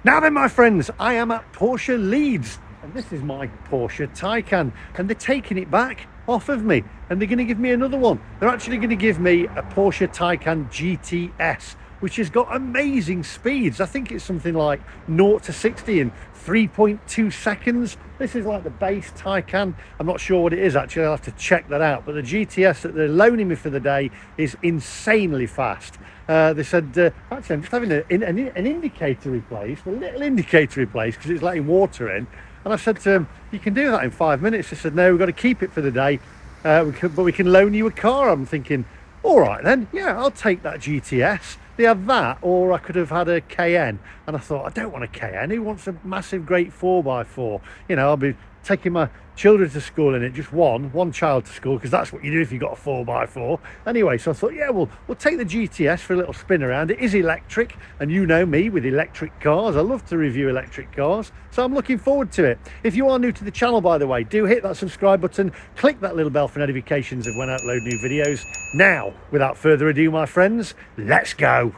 Now then, my friends, I am at Porsche Leeds, and this is my Porsche Taycan, and they're taking it back off of me, and they're going to give me another one. They're actually going to give me a Porsche Taycan GTS, which has got amazing speeds. I think it's something like 0 to 60 in 3.2 seconds. This is like the base Taycan. I'm not sure what it is actually, I'll have to check that out. But the GTS that they're loaning me for the day is insanely fast. They said, actually I'm just having an indicator replaced, a little indicator replaced because it's letting water in. And I said to them, you can do that in 5 minutes. They said, no, we've got to keep it for the day, but we can loan you a car. I'm thinking, all right then, yeah, I'll take that GTS. They have that, or I could have had a Cayenne. And I thought, I don't want a Cayenne. Who wants a massive, great 4x4? You know, I'll be taking my children to school in it, just one child to school, because that's what you do if you've got a 4x4. Anyway, so I thought, yeah, we'll take the GTS for a little spin around. It is electric, and you know me with electric cars. I love to review electric cars, so I'm looking forward to it. If you are new to the channel, by the way, do hit that subscribe button, click that little bell for notifications of when I upload new videos. Now, without further ado, my friends, let's go.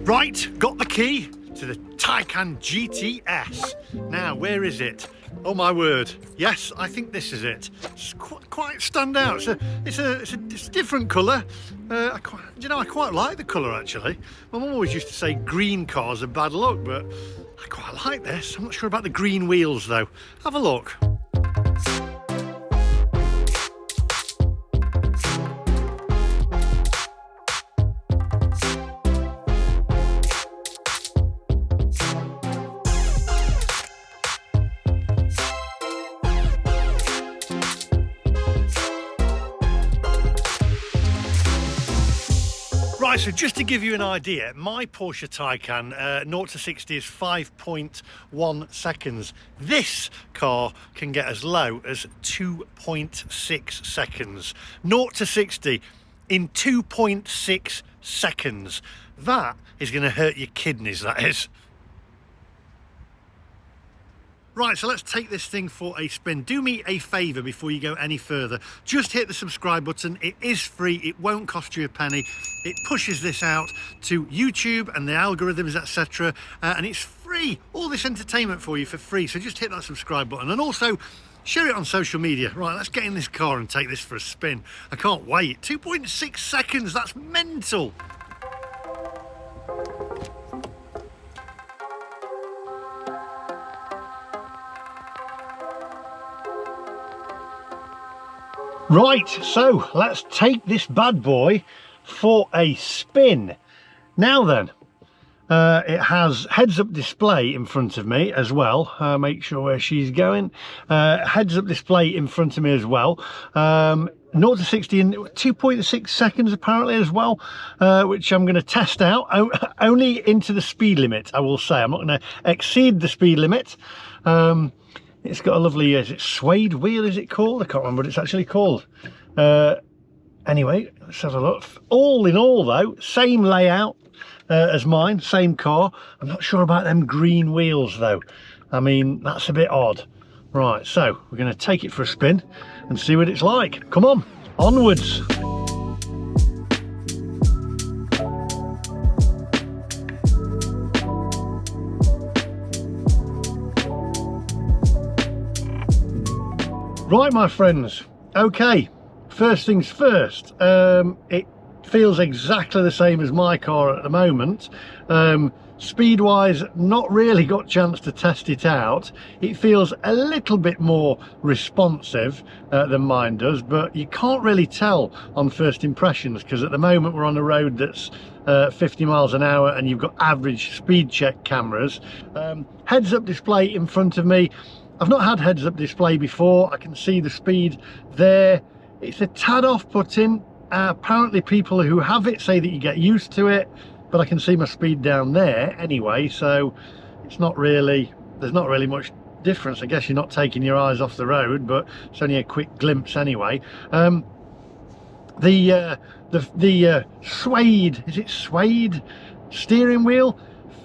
Right, got the key to the Taycan GTS. Now, where is it? Oh my word! Yes, I think this is it. It's quite stand out. It's a different colour. I quite like the colour actually. My mum always used to say green cars are bad luck, but I quite like this. I'm not sure about the green wheels though. Have a look. Right, so just to give you an idea, my Porsche Taycan 0 to 60 is 5.1 seconds. This car can get as low as 2.6 seconds. 0 to 60 in 2.6 seconds. That is going to hurt your kidneys, that is. Right, so let's take this thing for a spin. Do me a favour before you go any further. Just hit the subscribe button. It is free. It won't cost you a penny. It pushes this out to YouTube and the algorithms, etc. And it's free. All this entertainment for you for free. So just hit that subscribe button. And also, share it on social media. Right, let's get in this car and take this for a spin. I can't wait. 2.6 seconds. That's mental. Right, so let's take this bad boy for a spin. Now then, it has heads-up display in front of me as well. Make sure where she's going. Heads-up display in front of me as well. 0 to 60 in 2.6 seconds apparently as well, which I'm going to test out. Only into the speed limit, I will say. I'm not going to exceed the speed limit. It's got a lovely, is it suede wheel, is it called? I can't remember what it's actually called. Anyway, let's have a look. All in all though, same layout as mine, same car. I'm not sure about them green wheels though. I mean, that's a bit odd. Right, so we're going to take it for a spin and see what it's like. Come on, onwards. Right, my friends, okay, first things first, it feels exactly the same as my car at the moment. Speed wise, not really got a chance to test it out. It feels a little bit more responsive than mine does, but you can't really tell on first impressions because at the moment we're on a road that's 50 miles an hour and you've got average speed check cameras. Heads-up display in front of me. I've not had heads-up display before. I can see the speed there. It's a tad off-putting. Apparently people who have it say that you get used to it, but I can see my speed down there anyway, so it's not really, there's not really much difference. I guess you're not taking your eyes off the road, but it's only a quick glimpse anyway. The suede, is it suede steering wheel?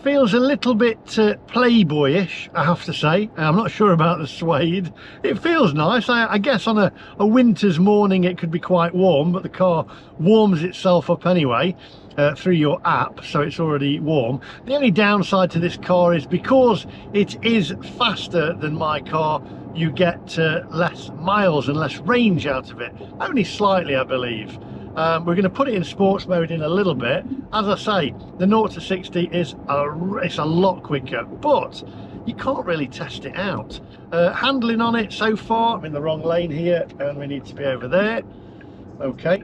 Feels a little bit playboyish, I have to say. I'm not sure about the suede. It feels nice. I guess on a winter's morning it could be quite warm, but the car warms itself up anyway through your app, so it's already warm. The only downside to this car is because it is faster than my car, you get less miles and less range out of it. Only slightly, I believe. We're going to put it in sports mode in a little bit. As I say, the 0 to 60 is it's a lot quicker, but you can't really test it out. Handling on it so far, I'm in the wrong lane here and we need to be over there. Okay,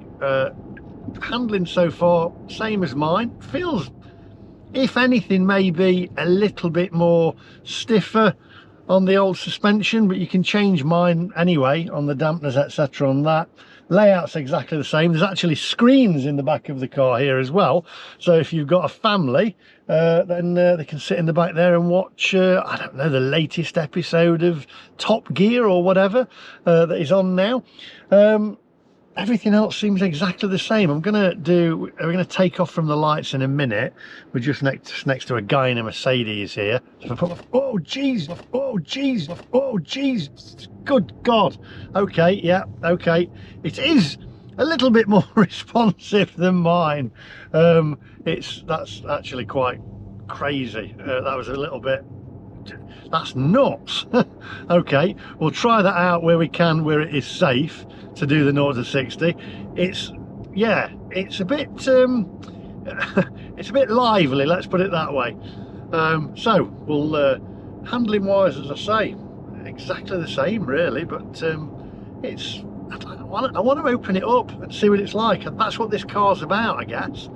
handling so far, same as mine. Feels, if anything, maybe a little bit more stiffer on the old suspension, but you can change mine anyway on the dampeners, etc. on that. Layout's exactly the same. There's actually screens in the back of the car here as well, so if you've got a family then they can sit in the back there and watch I don't know, the latest episode of Top Gear or whatever that is on now. Everything else seems exactly the same. We're gonna take off from the lights in a minute. We're just next to a guy in a Mercedes here. So oh jeez, oh jeez, oh jeez, good God. Okay, yeah, okay, it is a little bit more responsive than mine. That's actually quite crazy. That was a little bit, that's nuts. Okay, we'll try that out where we can, where it is safe to do the 0 to 60. It's, yeah, it's a bit it's a bit lively, let's put it that way. So we'll handling wise, as I say, exactly the same really, but it's, I want to open it up and see what it's like, and that's what this car's about, I guess.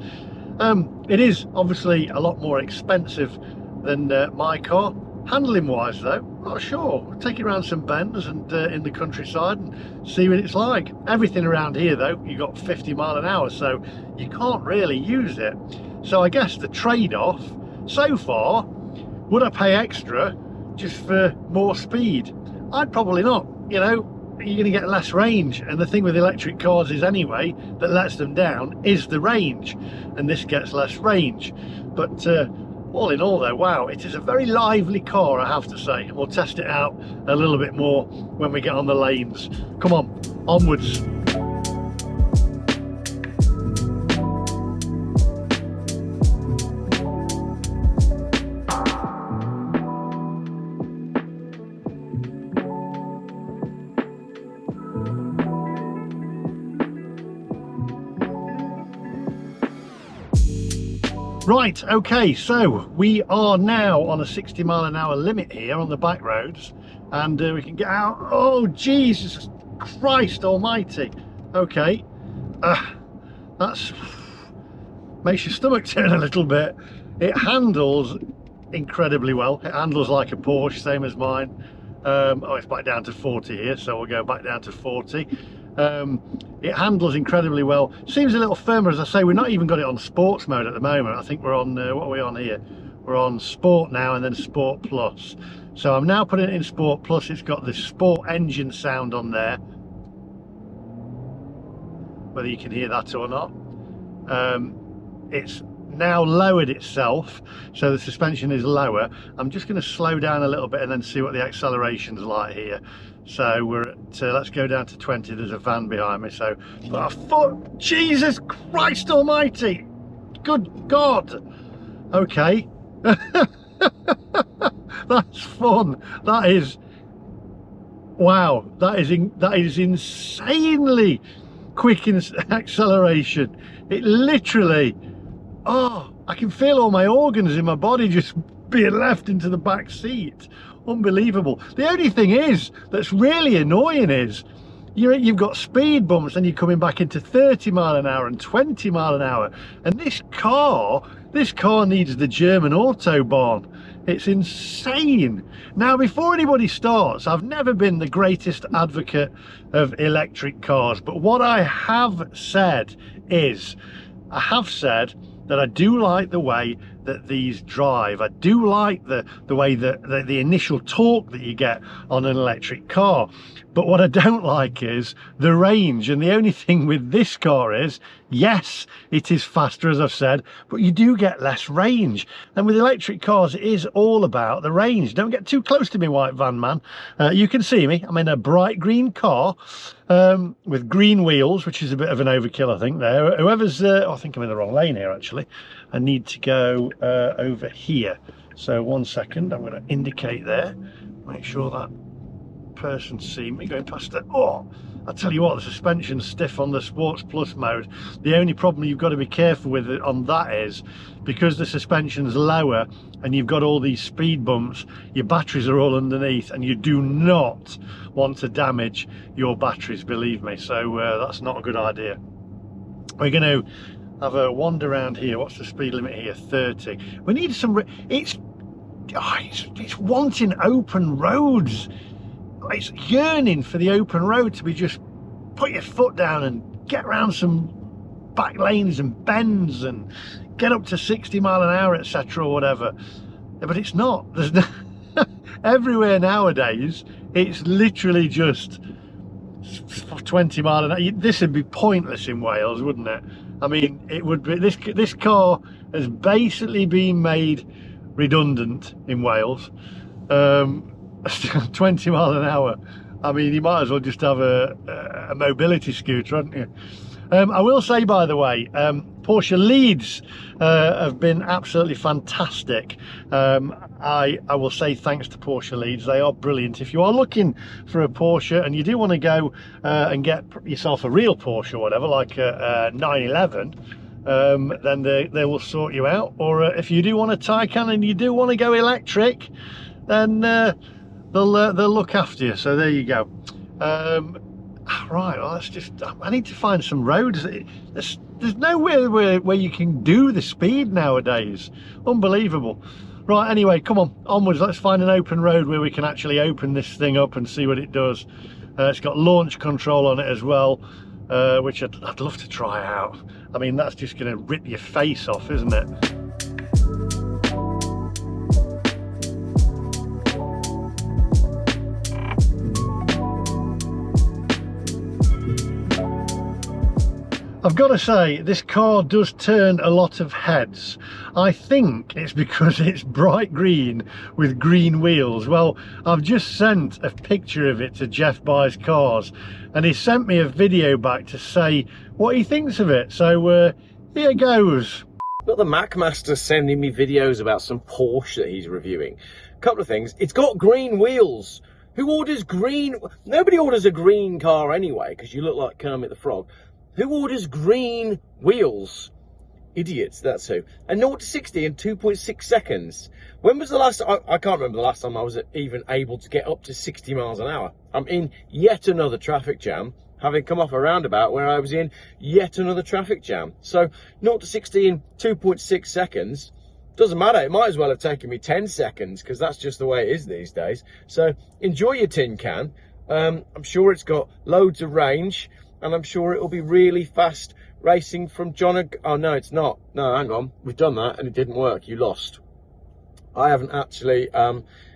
It is obviously a lot more expensive than my car. Handling wise though, not sure. We'll take it around some bends and in the countryside and see what it's like. Everything around here though, you got 50 mile an hour, so you can't really use it. So I guess the trade-off so far, would I pay extra just for more speed? I'd probably not. You know, you're going to get less range, and the thing with electric cars is anyway that lets them down is the range, and this gets less range. But all in all though, wow, it is a very lively car, I have to say. We'll test it out a little bit more when we get on the lanes. Come on, onwards. Right, okay, so we are now on a 60 mile an hour limit here on the back roads, and we can get out. Oh Jesus, Christ almighty. Okay, that's makes your stomach turn a little bit. It handles incredibly well. It handles like a Porsche, same as mine. Oh, it's back down to 40 here, so we'll go back down to 40. It handles incredibly well. Seems a little firmer, as I say. We've not even got it on sports mode at the moment. I think we're on, what are we on here? We're on Sport now, and then Sport Plus. So I'm now putting it in Sport Plus. It's got the Sport engine sound on there, whether you can hear that or not. It's now lowered itself, so the suspension is lower. I'm just going to slow down a little bit and then see what the acceleration's like here. So we're at, let's go down to 20. There's a van behind me, so a foot. Jesus Christ almighty, good God. Okay. That's fun. That is, wow, that is insanely quick in acceleration. It literally, oh, I can feel all my organs in my body just being left into the back seat. Unbelievable. The only thing is that's really annoying is you've got speed bumps and you're coming back into 30 mile an hour and 20 mile an hour, and this car needs the German Autobahn. It's insane. Now, before anybody starts, I've never been the greatest advocate of electric cars, but what I have said is, I have said that I do like the way that these drive. I do like the way that the initial torque that you get on an electric car. But what I don't like is the range. And the only thing with this car is, yes, it is faster, as I've said, but you do get less range. And with electric cars, it is all about the range. Don't get too close to me, white van man. You can see me. I'm in a bright green car with green wheels, which is a bit of an overkill, I think, there. Whoever's, oh, I think I'm in the wrong lane here, actually. I need to go over here. So 1 second, I'm going to indicate there. Make sure that person see me going past it. Oh, I tell you what, the suspension's stiff on the Sports Plus mode. The only problem you've got to be careful with it on that is, because the suspension's lower and you've got all these speed bumps, your batteries are all underneath, and you do not want to damage your batteries, believe me. So that's not a good idea. We're going to have a wander around here. What's the speed limit here? 30. We need some, it's wanting open roads. It's yearning for the open road to be just put your foot down and get around some back lanes and bends and get up to 60 mile an hour, etc., or whatever. But it's not. There's no everywhere nowadays. It's literally just 20 mile an hour. This would be pointless in Wales, wouldn't it? I mean, it would be. This car has basically been made redundant in Wales. 20 mile an hour. I mean, you might as well just have a mobility scooter, hadn't you? I will say, by the way, Porsche Leeds have been absolutely fantastic. I will say thanks to Porsche Leeds. They are brilliant. If you are looking for a Porsche and you do want to go and get yourself a real Porsche or whatever, like a 911, then they will sort you out. Or if you do want a Taycan and you do want to go electric, then they'll look after you. So there you go. Right, well, let's just, I need to find some roads. There's nowhere where you can do the speed nowadays. Unbelievable. Right, anyway, come on, onwards. Let's find an open road where we can actually open this thing up and see what it does. It's got launch control on it as well, which I'd love to try out. I mean, that's just going to rip your face off, isn't it? I've got to say, this car does turn a lot of heads. I think it's because it's bright green with green wheels. Well, I've just sent a picture of it to Jeff Buys Cars, and he sent me a video back to say what he thinks of it. So here goes. Got the Mac Master sending me videos about some Porsche that he's reviewing. A couple of things. It's got green wheels. Who orders green? Nobody orders a green car anyway, because you look like Kermit the Frog. Who orders green wheels? Idiots, that's who. And 0 to 60 in 2.6 seconds. When was the last I can't remember the last time I was even able to get up to 60 miles an hour. I'm in yet another traffic jam, having come off a roundabout where I was in yet another traffic jam. So 0 to 60 in 2.6 seconds. Doesn't matter, it might as well have taken me 10 seconds, because that's just the way it is these days. So enjoy your tin can. I'm sure it's got loads of range, and I'm sure it'll be really fast racing from oh no, it's not. No, hang on, we've done that and it didn't work. You lost. I haven't actually,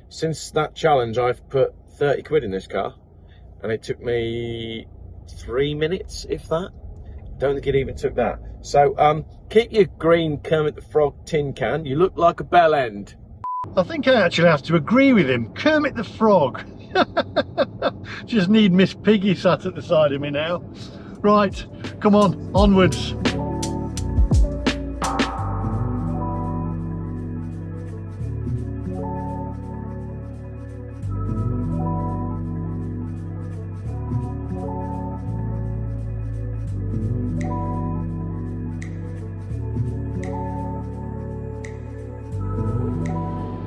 since that challenge, I've put 30 quid in this car, and it took me 3 minutes, if that. Don't think it even took that. So keep your green Kermit the Frog tin can. You look like a bell end. I think I actually have to agree with him. Kermit the Frog. Just need Miss Piggy sat at the side of me now. Right, come on, onwards.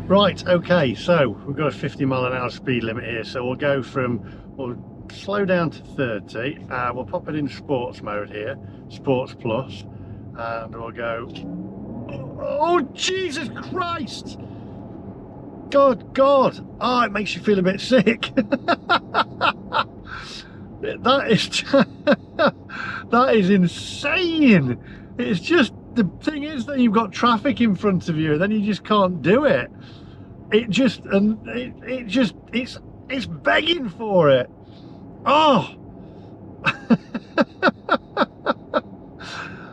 Right, okay, so we've got a 50 mile an hour speed limit here, so we'll slow down to 30. We'll pop it in sports mode here, sports plus, and we'll go. Oh, Jesus Christ! God, oh, it makes you feel a bit sick. That is that is insane. It's just, the thing is that you've got traffic in front of you and then you just can't do it. It's begging for it. Oh,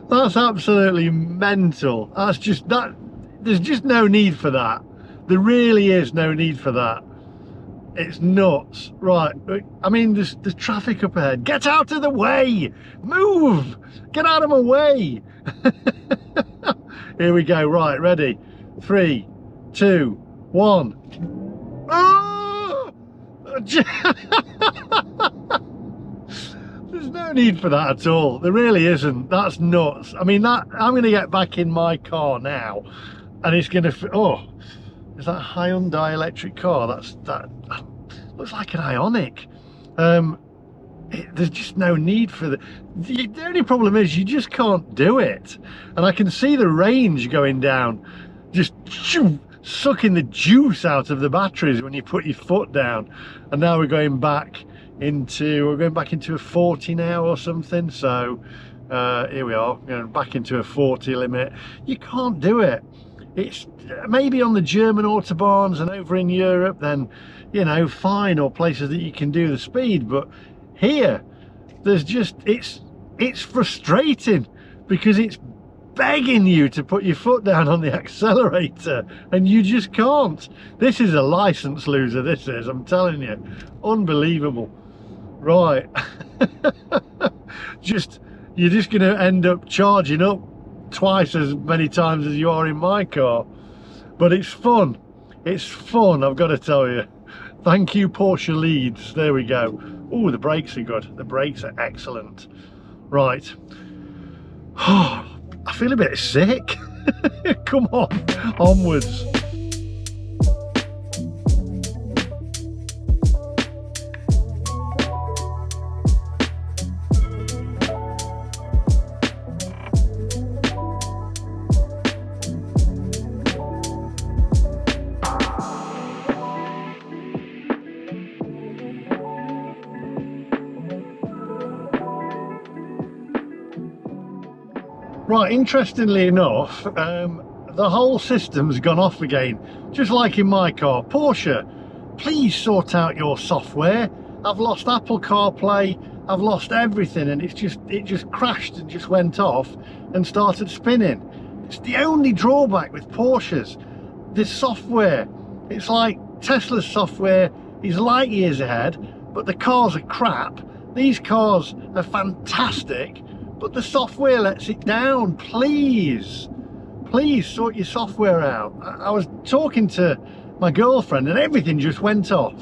that's absolutely mental. That's just that. There's just no need for that. There really is no need for that. It's nuts. Right, I mean, there's traffic up ahead. Get out of the way. Move. Get out of my way. Here we go. Right, ready. 3, 2, 1. Oh! There's no need for that at all. There really isn't. That's nuts. I mean, that I'm going to get back in my car now, and it's going to. Oh, is that a Hyundai electric car? That looks like an Ioniq. There's just no need for the only problem is you just can't do it, and I can see the range going down, just sucking the juice out of the batteries when you put your foot down. And now we're going back into a 40 now or something. So here we are, back into a 40 limit. You can't do it. It's maybe on the German autobahns and over in Europe, then fine, or places that you can do the speed, but here there's just, it's frustrating because it's begging you to put your foot down on the accelerator and you just can't. This is a license loser, this is, I'm telling you. Unbelievable. Right. You're just going to end up charging up twice as many times as you are in my car, but it's fun. It's fun, I've got to tell you. Thank you, Porsche Leeds. There we go. Oh, the brakes are good. The brakes are excellent. Right. Oh, I feel a bit sick. Come on, onwards. Right, interestingly enough, the whole system's gone off again, just like in my car. Porsche, please sort out your software. I've lost Apple CarPlay, I've lost everything, and it just crashed and just went off and started spinning. It's the only drawback with Porsches. This software, it's like Tesla's software is light years ahead, but the cars are crap. These cars are fantastic, but the software lets it down. Please sort your software out. I was talking to my girlfriend and everything just went off.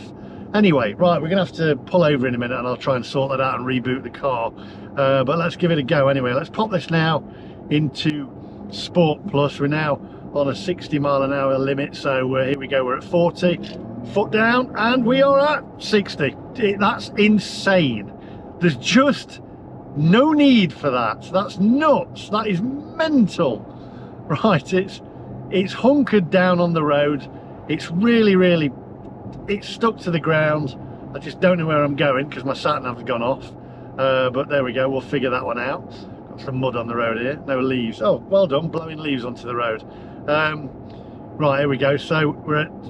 Anyway, right, we're gonna have to pull over in a minute and I'll try and sort that out and reboot the car, but let's give it a go anyway. Let's pop this now into Sport Plus. We're now on a 60 mile an hour limit, so here we go, we're at 40, foot down, and we are at 60. That's insane. There's just no need for that. That's nuts. That is mental. Right, it's hunkered down on the road. It's really, it's stuck to the ground. I just don't know where I'm going because my sat nav's gone off. But there we go, we'll figure that one out. Got some mud on the road here, no leaves. Oh, well done, blowing leaves onto the road. Right, here we go. So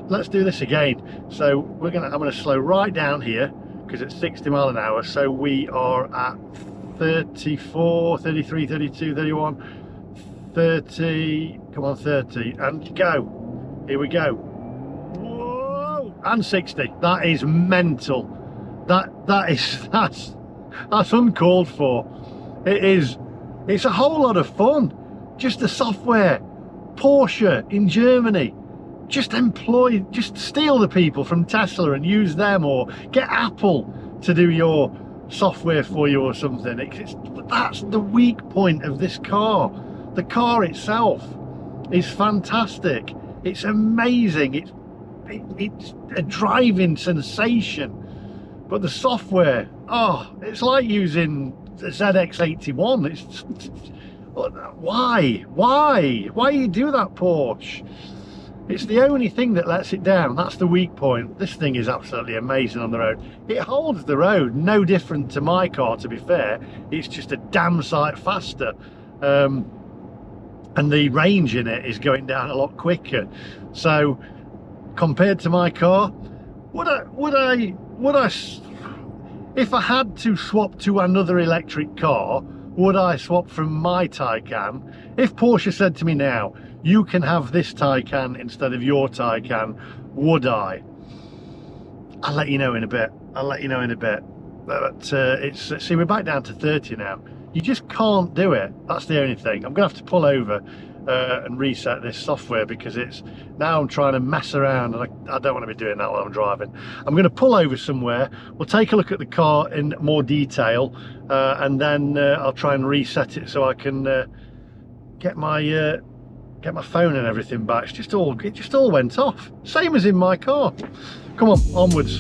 let's do this again. So I'm gonna slow right down here because it's 60 mile an hour. So we are at 34, 33, 32, 31, 30, come on, 30, and go. Here we go. Whoa, and 60. That is mental. That's uncalled for. It's a whole lot of fun. Just the software. Porsche in Germany, just steal the people from Tesla and use them, or get Apple to do your software for you or something. That's the weak point of this car. The car itself is fantastic. It's amazing. It's a driving sensation, but the software, oh, it's like using the ZX81. Why you do that, Porsche? It's the only thing that lets it down. That's the weak point. This thing is absolutely amazing on the road. It holds the road, no different to my car, to be fair. It's just a damn sight faster, and the range in it is going down a lot quicker. So compared to my car, would I if I had to swap to another electric car, would I swap from my Taycan? If Porsche said to me now, you can have this Taycan instead of your Taycan, would I? I'll let you know in a bit. But see, we're back down to 30 now. You just can't do it. That's the only thing. I'm gonna have to pull over and reset this software because now I'm trying to mess around, and I don't want to be doing that while I'm driving. I'm going to pull over somewhere. We'll take a look at the car in more detail, and then I'll try and reset it so I can get my phone and everything back. It just all went off, same as in my car. Come on, onwards.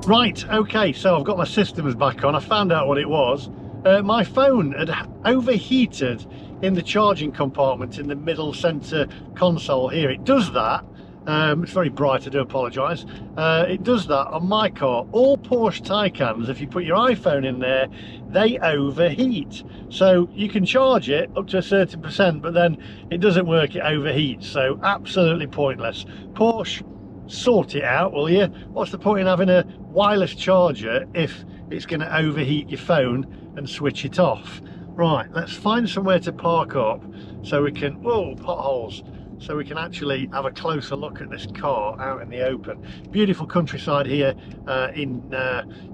Right, okay, so I've got my systems back on. I found out what it was. My phone had overheated in the charging compartment in the middle centre console here. It does that. It's very bright, I do apologise. It does that on my car. All Porsche Taycans, if you put your iPhone in there, they overheat. So you can charge it up to a certain percent, but then it doesn't work, it overheats. So absolutely pointless. Porsche, sort it out, will you? What's the point in having a wireless charger if it's going to overheat your phone and switch it off? Right, let's find somewhere to park up so we can, whoa, potholes, so we can actually have a closer look at this car out in the open. Beautiful countryside here in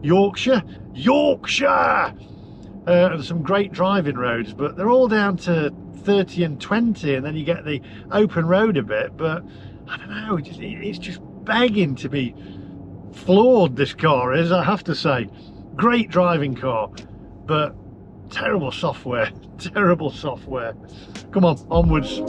Yorkshire. And some great driving roads, but they're all down to 30 and 20, and then you get the open road a bit, but I don't know, it's just begging to be floored, this car is, I have to say. Great driving car, but terrible software. Terrible software. Come on, onwards.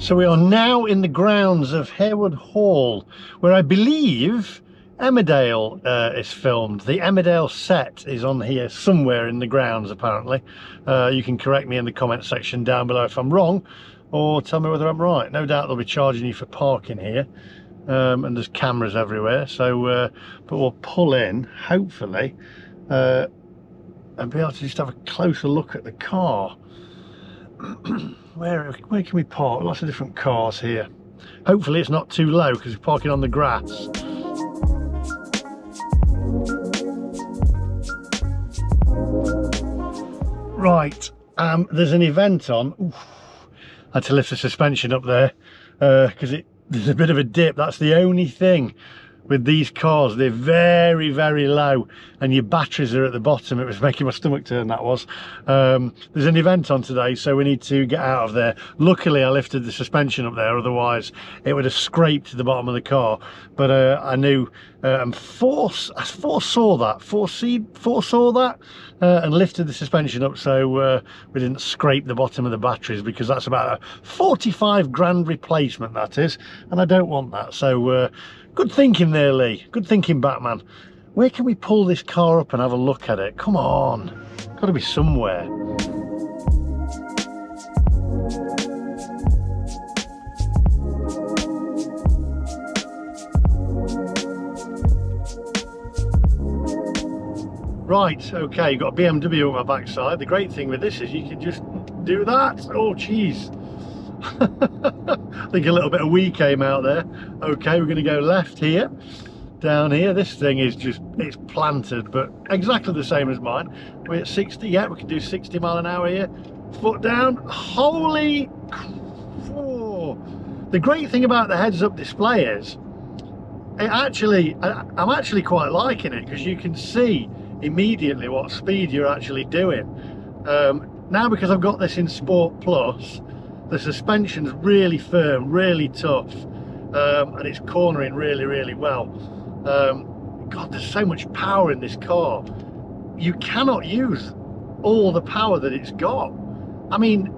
So we are now in the grounds of Harewood Hall, where I believe Emmerdale is filmed. The Emmerdale set is on here somewhere in the grounds, apparently. You can correct me in the comment section down below if I'm wrong, or tell me whether I'm right. No doubt they'll be charging you for parking here, and there's cameras everywhere. So, but we'll pull in, hopefully, and be able to just have a closer look at the car. Where can we park? Lots of different cars here. Hopefully it's not too low because we're parking on the grass. Right, there's an event on. Oof. I had to lift the suspension up there because there's a bit of a dip. That's the only thing with these cars. They're very, very low, and your batteries are at the bottom. It was making my stomach turn, that was. There's an event on today, so we need to get out of there. Luckily I lifted the suspension up there, otherwise it would have scraped the bottom of the car. But I knew and foresaw that and lifted the suspension up so we didn't scrape the bottom of the batteries, because that's about a 45 grand replacement, that is, and I don't want that. So good thinking there, Lee. Good thinking, Batman. Where can we pull this car up and have a look at it? Come on. Got to be somewhere. Right, okay, got a BMW on my backside. The great thing with this is you can just do that. Oh, jeez. I think a little bit of wee came out there. Okay, we're going to go left here, down here. This thing is just, it's planted, but exactly the same as mine. We're at 60, yeah, we can do 60 mile an hour here. Foot down. Holy, oh. The great thing about the heads-up display is, I'm actually quite liking it, because you can see immediately what speed you're actually doing. Now, because I've got this in Sport Plus, the suspension's really firm, really tough, and it's cornering really, really well. God, there's so much power in this car. You cannot use all the power that it's got. I mean,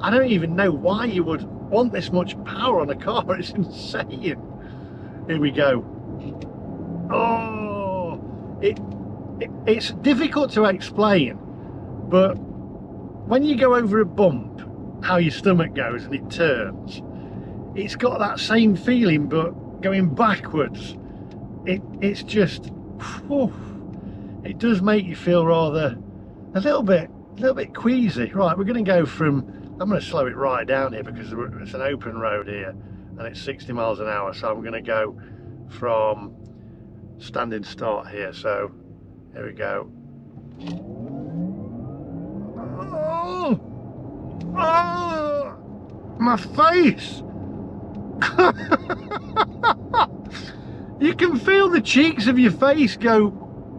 I don't even know why you would want this much power on a car. It's insane. Here we go. Oh, it's difficult to explain, but when you go over a bump, how your stomach goes and it turns, it's got that same feeling, but going backwards. It's just, whew, it does make you feel rather a little bit queasy. Right, we're going to go from, I'm going to slow it right down here because it's an open road here and it's 60 miles an hour, so I'm going to go from standing start here. So here we go. Oh, my face. You can feel the cheeks of your face go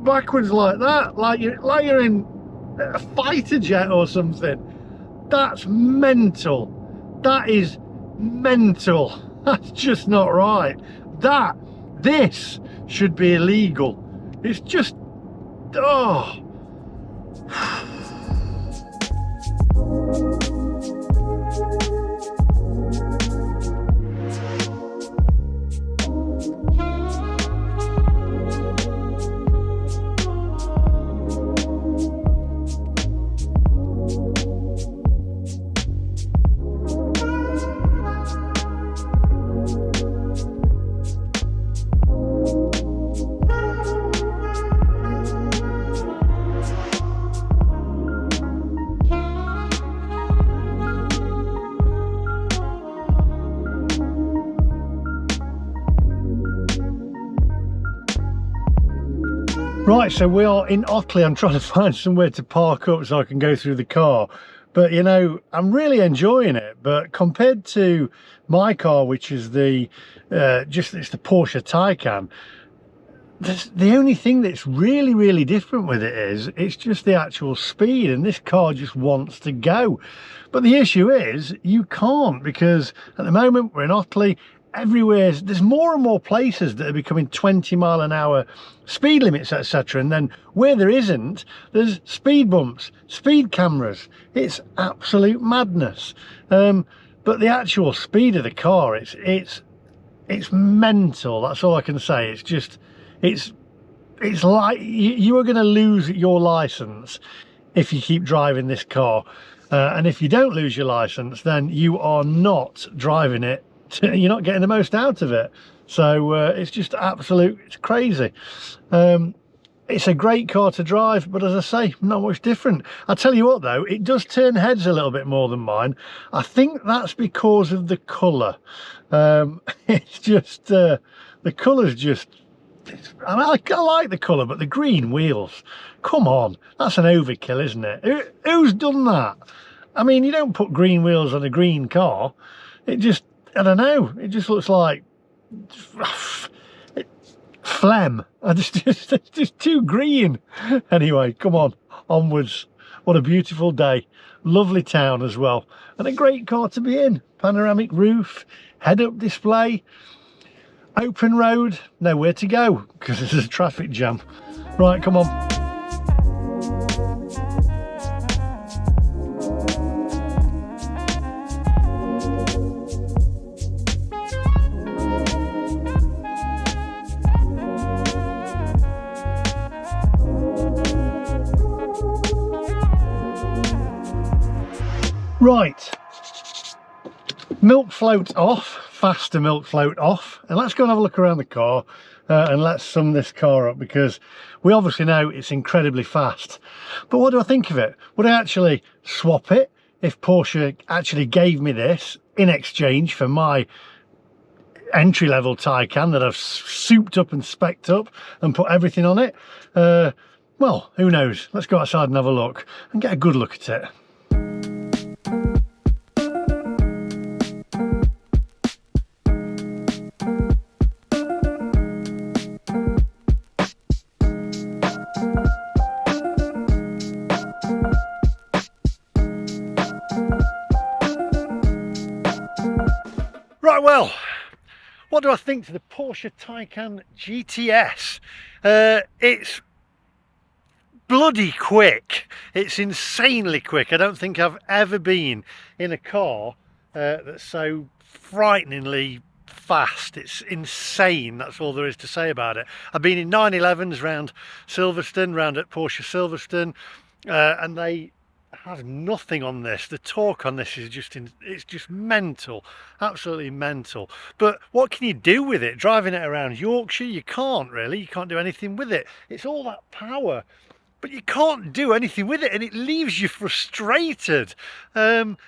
backwards like that, like you're in a fighter jet or something. That's mental. That is mental. That's just not right. This should be illegal. It's just, oh. Right, so we are in Otley. I'm trying to find somewhere to park up so I can go through the car. But, you know, I'm really enjoying it. But compared to my car, which is it's the Porsche Taycan, the only thing that's really, really different with it is it's just the actual speed, and this car just wants to go. But the issue is you can't, because at the moment we're in Otley. Everywhere there's more and more places that are becoming 20 mile an hour speed limits, etc., and then where there isn't, there's speed bumps, speed cameras. It's absolute madness. But the actual speed of the car, it's mental. That's all I can say. It's just, it's like you are going to lose your license if you keep driving this car, and if you don't lose your license, then you are not driving it. You're not getting the most out of it. So it's just absolute, it's crazy. It's a great car to drive, but as I say, not much different. I'll tell you what though, it does turn heads a little bit more than mine. I think that's because of the colour. It's just, the colour's just, I mean, I like the colour, but the green wheels, come on, that's an overkill, isn't it? Who's done that? I mean, you don't put green wheels on a green car. It just, I don't know, it just looks like phlegm. It's just too green. Anyway, come on, onwards. What a beautiful day. Lovely town as well, and a great car to be in. Panoramic roof, head-up display, open road, nowhere to go because there's a traffic jam. Right, come on. Right, milk float off, faster milk float off, and let's go and have a look around the car and let's sum this car up, because we obviously know it's incredibly fast. But what do I think of it? Would I actually swap it if Porsche actually gave me this in exchange for my entry-level Taycan that I've souped up and specced up and put everything on it? Well, who knows? Let's go outside and have a look and get a good look at it. Right, well, what do I think to the Porsche Taycan GTS? It's bloody quick. It's insanely quick. I don't think I've ever been in a car that's so frighteningly fast. It's insane. That's all there is to say about it. I've been in 911s round Silverstone, round at Porsche Silverstone, and they have nothing on this. The torque on this is it's just mental, absolutely mental. But what can you do with it? Driving it around Yorkshire, you can't do anything with it. It's all that power, but you can't do anything with it, and it leaves you frustrated. And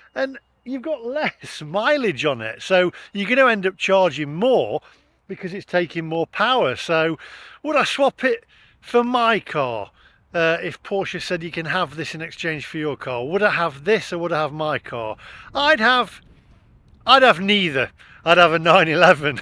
you've got less mileage on it, so you're going to end up charging more because it's taking more power. So would I swap it for my car? If Porsche said you can have this in exchange for your car, would I have this or would I have my car? I'd have neither. I'd have a 911.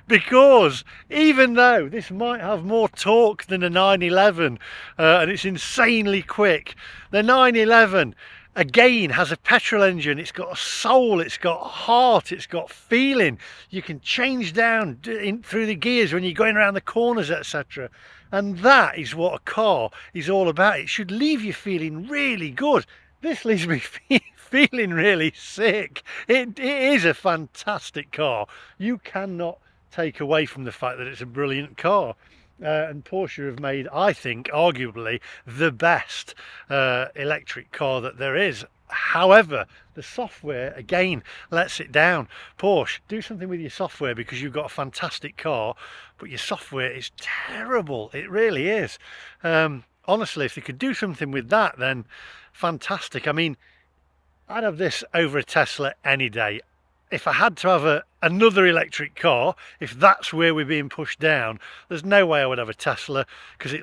Because even though this might have more torque than a 911 and it's insanely quick, the 911 again has a petrol engine. It's got a soul, it's got heart, it's got feeling. You can change down through the gears when you're going around the corners, etc. And that is what a car is all about. It should leave you feeling really good. This leaves me feeling really sick. It is a fantastic car. You cannot take away from the fact that it's a brilliant car. And Porsche have made, I think, arguably the best electric car that there is. However, the software again lets it down. Porsche, do something with your software, because you've got a fantastic car, but your software is terrible. It really is. Honestly, if they could do something with that, then fantastic. I mean, I'd have this over a Tesla any day. If I had to have another electric car, if that's where we're being pushed down, there's no way I would have a Tesla, because it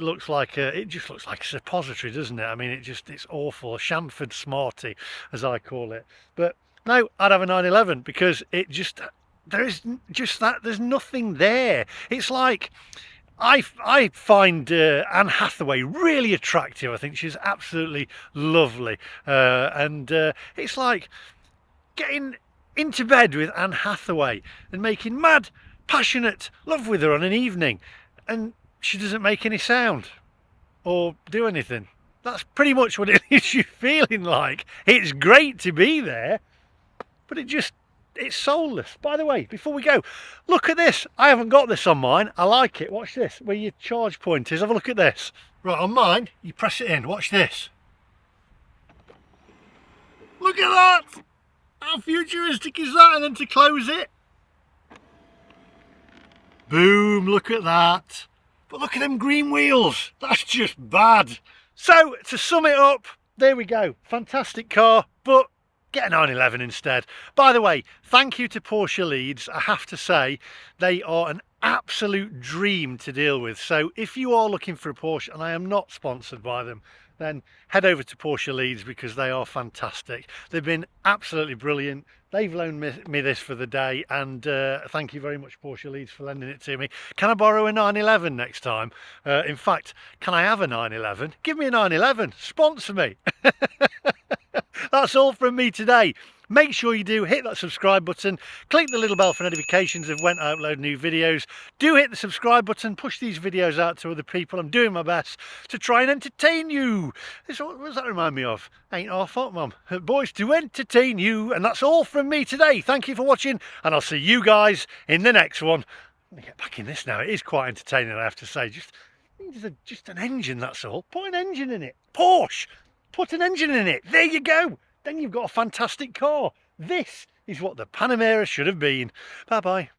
just looks like a suppository, doesn't it? I mean, it's awful, a chamfered smarty, as I call it. But no, I'd have a 911, because there's nothing there. It's like, I find Anne Hathaway really attractive. I think she's absolutely lovely, and it's like getting into bed with Anne Hathaway and making mad, passionate love with her on an evening, and she doesn't make any sound or do anything. That's pretty much what it leaves you feeling like. It's great to be there, but it's soulless. By the way, before we go, look at this. I haven't got this on mine. I like it. Watch this, where your charge point is. Have a look at this. Right, on mine, you press it in. Watch this. Look at that. How futuristic is that? And then to close it, boom, look at that. But look at them green wheels. That's just bad. So to sum it up, there we go. Fantastic car, but get a 911 instead. By the way, thank you to Porsche Leeds. I have to say, they are an absolute dream to deal with. So if you are looking for a Porsche, and I am not sponsored by them, then head over to Porsche Leeds, because they are fantastic. They've been absolutely brilliant. They've loaned me this for the day, and thank you very much, Porsche Leeds, for lending it to me. Can I borrow a 911 next time? In fact, can I have a 911? Give me a 911, sponsor me. That's all from me today. Make sure you do hit that subscribe button, click the little bell for notifications of when I upload new videos. Do hit the subscribe button, push these videos out to other people. I'm doing my best to try and entertain you. What does that remind me of? Ain't our fault, Mum. Boys, to entertain you. And that's all from me today. Thank you for watching, and I'll see you guys in the next one. Let me get back in this now. It is quite entertaining, I have to say. Just an engine, that's all. Put an engine in it. Porsche, put an engine in it. There you go. Then you've got a fantastic car. This is what the Panamera should have been. Bye bye.